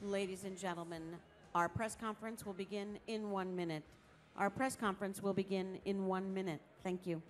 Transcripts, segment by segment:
Ladies and gentlemen, our press conference will begin in 1 minute. Our press conference will begin in 1 minute. Thank you.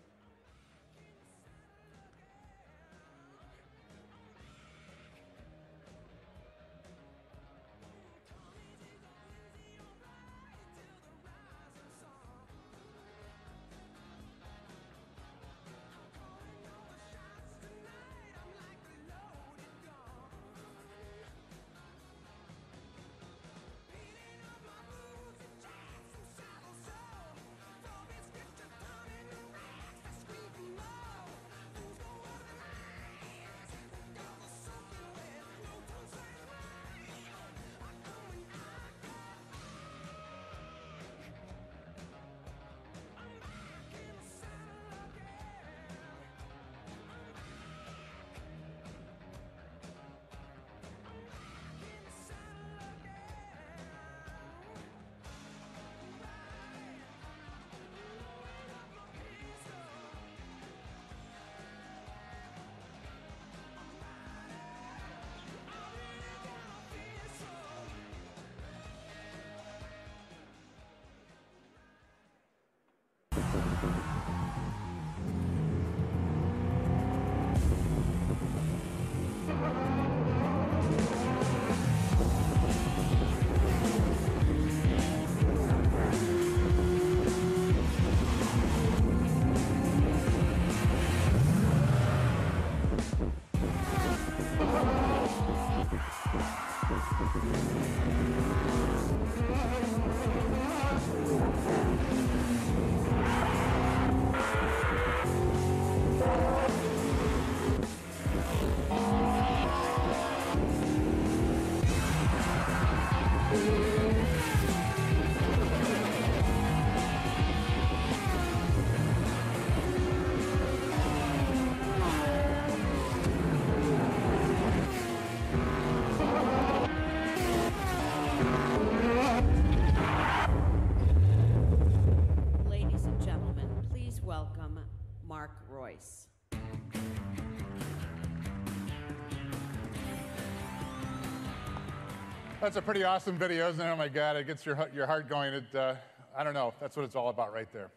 That's a pretty awesome video, isn't it? Oh my God, it gets your heart going. I don't know, that's what it's all about right there.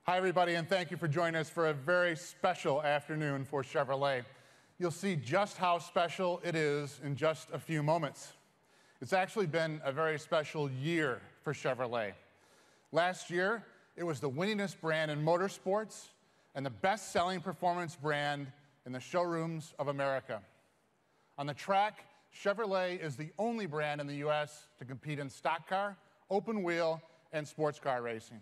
Hi everybody, and thank you for joining us for a very special afternoon for Chevrolet. You'll see just how special it is in just a few moments. It's actually been a very special year for Chevrolet. Last year, it was the winningest brand in motorsports and the best-selling performance brand in the showrooms of America. On the track, Chevrolet is the only brand in the U.S. to compete in stock car, open wheel, and sports car racing.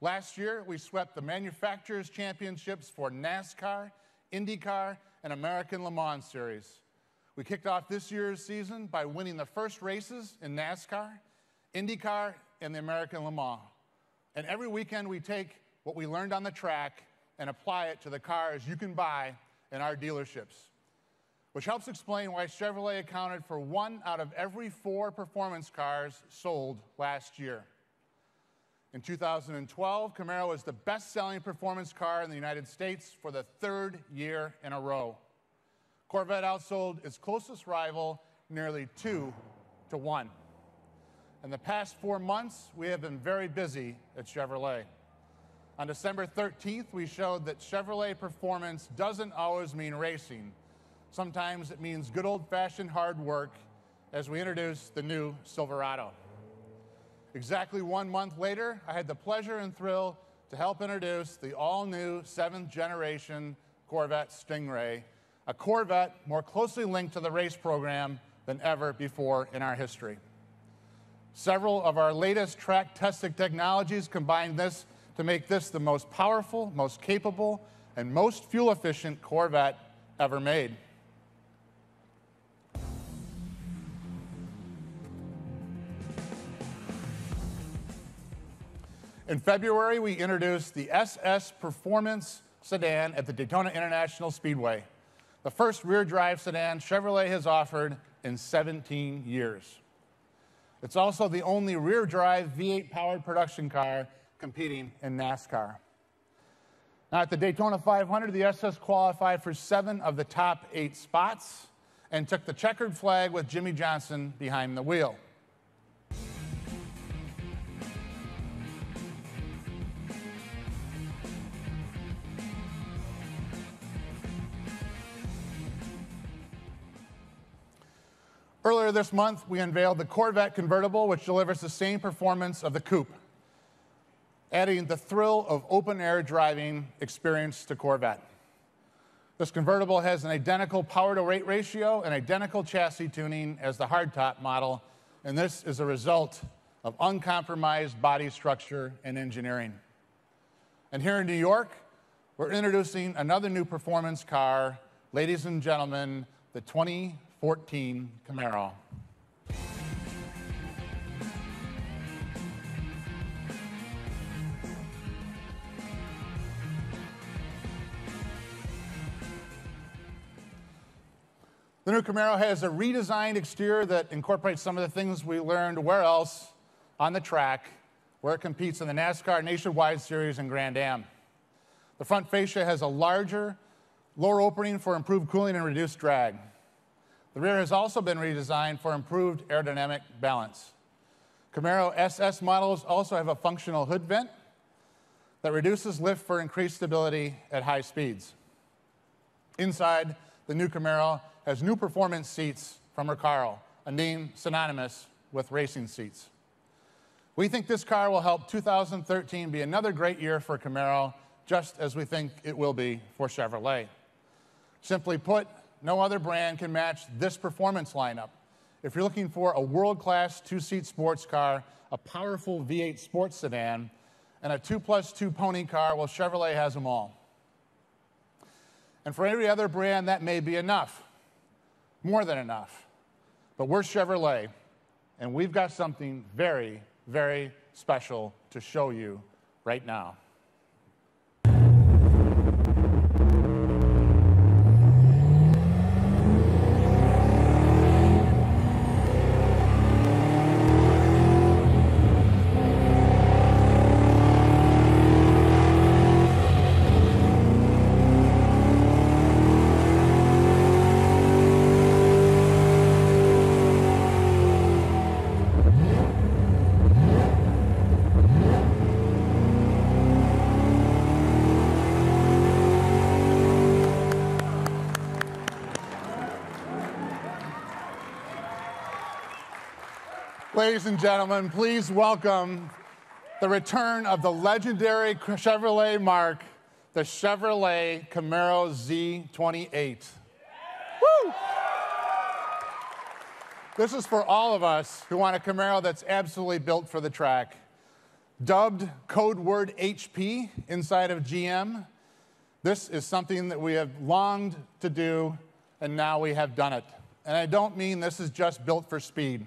Last year, we swept the manufacturers' championships for NASCAR, IndyCar, and American Le Mans Series. We kicked off this year's season by winning the first races in NASCAR, IndyCar, and the American Le Mans. And every weekend, we take what we learned on the track and apply it to the cars you can buy in our dealerships, which helps explain why Chevrolet accounted for 1 out of every 4 performance cars sold last year. In 2012, Camaro was the best-selling performance car in the United States for the 3rd year in a row. Corvette outsold its closest rival nearly 2-1. In the past 4 months, we have been very busy at Chevrolet. On December 13th, we showed that Chevrolet performance doesn't always mean racing. Sometimes it means good old-fashioned hard work as we introduce the new Silverado. Exactly 1 month later, I had the pleasure and thrill to help introduce the all-new 7th generation Corvette Stingray, a Corvette more closely linked to the race program than ever before in our history. Several of our latest track-tested technologies combine this to make this the most powerful, most capable, and most fuel-efficient Corvette ever made. In February, we introduced the SS Performance sedan at the Daytona International Speedway, the first rear-drive sedan Chevrolet has offered in 17 years. It's also the only rear-drive V8-powered production car competing in NASCAR. Now, at the Daytona 500, the SS qualified for 7 of the top 8 spots, and took the checkered flag with Jimmy Johnson behind the wheel. Earlier this month, we unveiled the Corvette convertible, which delivers the same performance of the coupe, adding the thrill of open-air driving experience to Corvette. This convertible has an identical power-to-weight ratio and identical chassis tuning as the hardtop model, and this is a result of uncompromised body structure and engineering. And here in New York, we're introducing another new performance car, ladies and gentlemen, the 2014 Camaro. The new Camaro has a redesigned exterior that incorporates some of the things we learned where else on the track, where it competes in the NASCAR Nationwide Series and Grand Am. The front fascia has a larger, lower opening for improved cooling and reduced drag. The rear has also been redesigned for improved aerodynamic balance. Camaro SS models also have a functional hood vent that reduces lift for increased stability at high speeds. Inside, the new Camaro has new performance seats from Recaro, a name synonymous with racing seats. We think this car will help 2013 be another great year for Camaro, just as we think it will be for Chevrolet. Simply put, no other brand can match this performance lineup. If you're looking for a world-class two-seat sports car, a powerful V8 sports sedan, and a 2+2 pony car, well, Chevrolet has them all. And for every other brand, that may be enough. More than enough. But we're Chevrolet, and we've got something very, very special to show you right now. Ladies and gentlemen, please welcome the return of the legendary Chevrolet mark, the Chevrolet Camaro Z28. Woo! This is for all of us who want a Camaro that's absolutely built for the track. Dubbed code word HP inside of GM, this is something that we have longed to do, and now we have done it. And I don't mean this is just built for speed.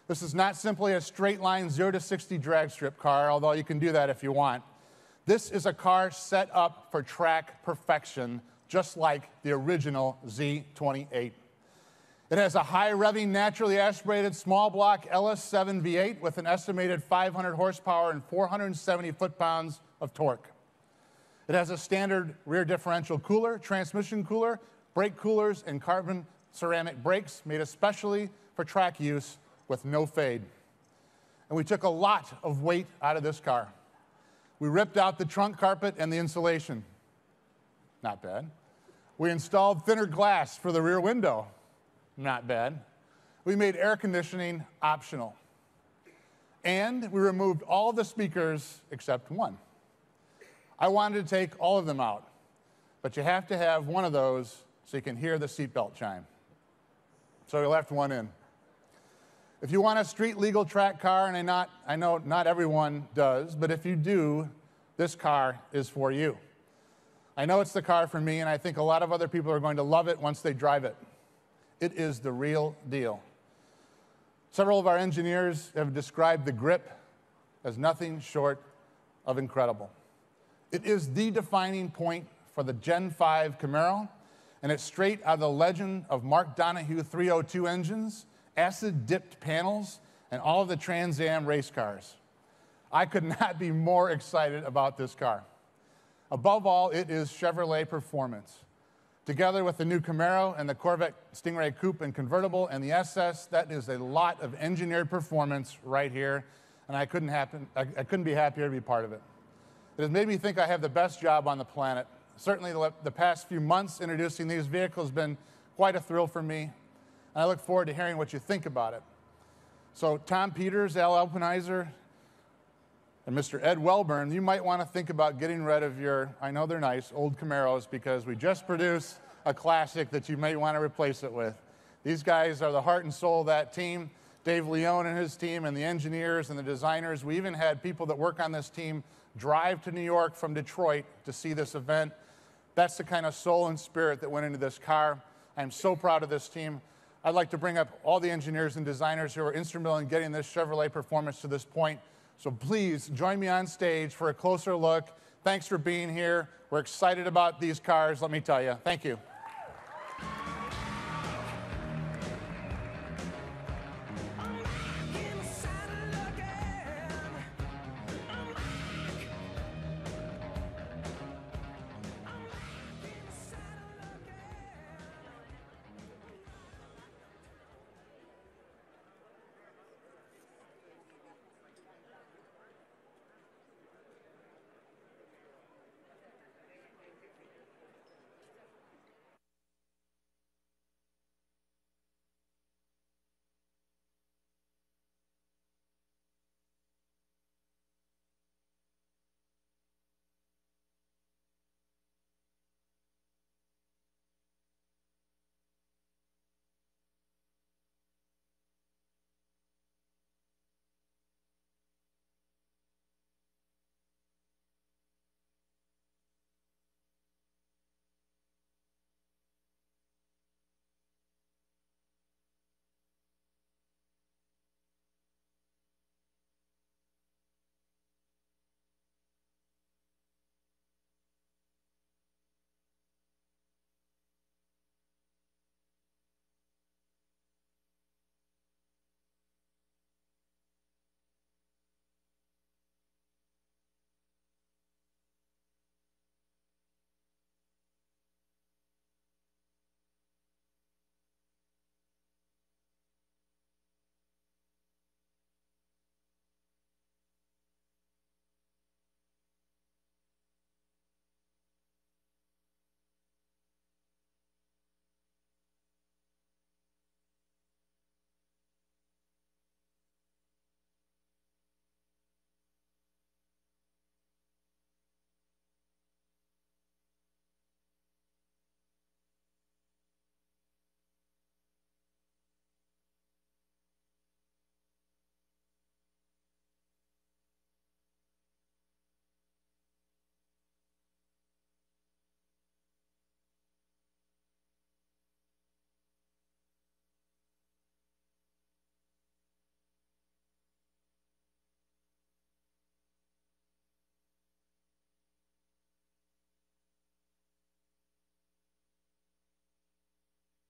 This is not simply a straight line 0 to 60 drag strip car, although you can do that if you want. This is a car set up for track perfection, just like the original Z28. It has a high revving, naturally aspirated small block LS7 V8 with an estimated 500 horsepower and 470 foot-pounds of torque. It has a standard rear differential cooler, transmission cooler, brake coolers, and carbon ceramic brakes made especially for track use with no fade. And we took a lot of weight out of this car. We ripped out the trunk carpet and the insulation. Not bad. We installed thinner glass for the rear window. Not bad. We made air conditioning optional. And we removed all the speakers except one. I wanted to take all of them out, but you have to have one of those so you can hear the seatbelt chime. So we left one in. If you want a street-legal track car, and I know not everyone does, but if you do, this car is for you. I know it's the car for me, and I think a lot of other people are going to love it once they drive it. It is the real deal. Several of our engineers have described the grip as nothing short of incredible. It is the defining point for the Gen 5 Camaro, and it's straight out of the legend of Mark Donahue 302 engines, acid-dipped panels, and all of the Trans Am race cars. I could not be more excited about this car. Above all, it is Chevrolet performance. Together with the new Camaro and the Corvette Stingray Coupe and convertible and the SS, that is a lot of engineered performance right here, and I couldn't be happier to be part of it. It has made me think I have the best job on the planet. Certainly the past few months introducing these vehicles has been quite a thrill for me, and I look forward to hearing what you think about it. So Tom Peters, Al Alpenizer, and Mr. Ed Welburn, you might want to think about getting rid of your, I know they're nice, old Camaros, because we just produced a classic that you may want to replace it with. These guys are the heart and soul of that team. Dave Leone and his team and the engineers and the designers. We even had people that work on this team drive to New York from Detroit to see this event. That's the kind of soul and spirit that went into this car. I'm so proud of this team. I'd like to bring up all the engineers and designers who were instrumental in getting this Chevrolet performance to this point. So please join me on stage for a closer look. Thanks for being here. We're excited about these cars, let me tell you. Thank you.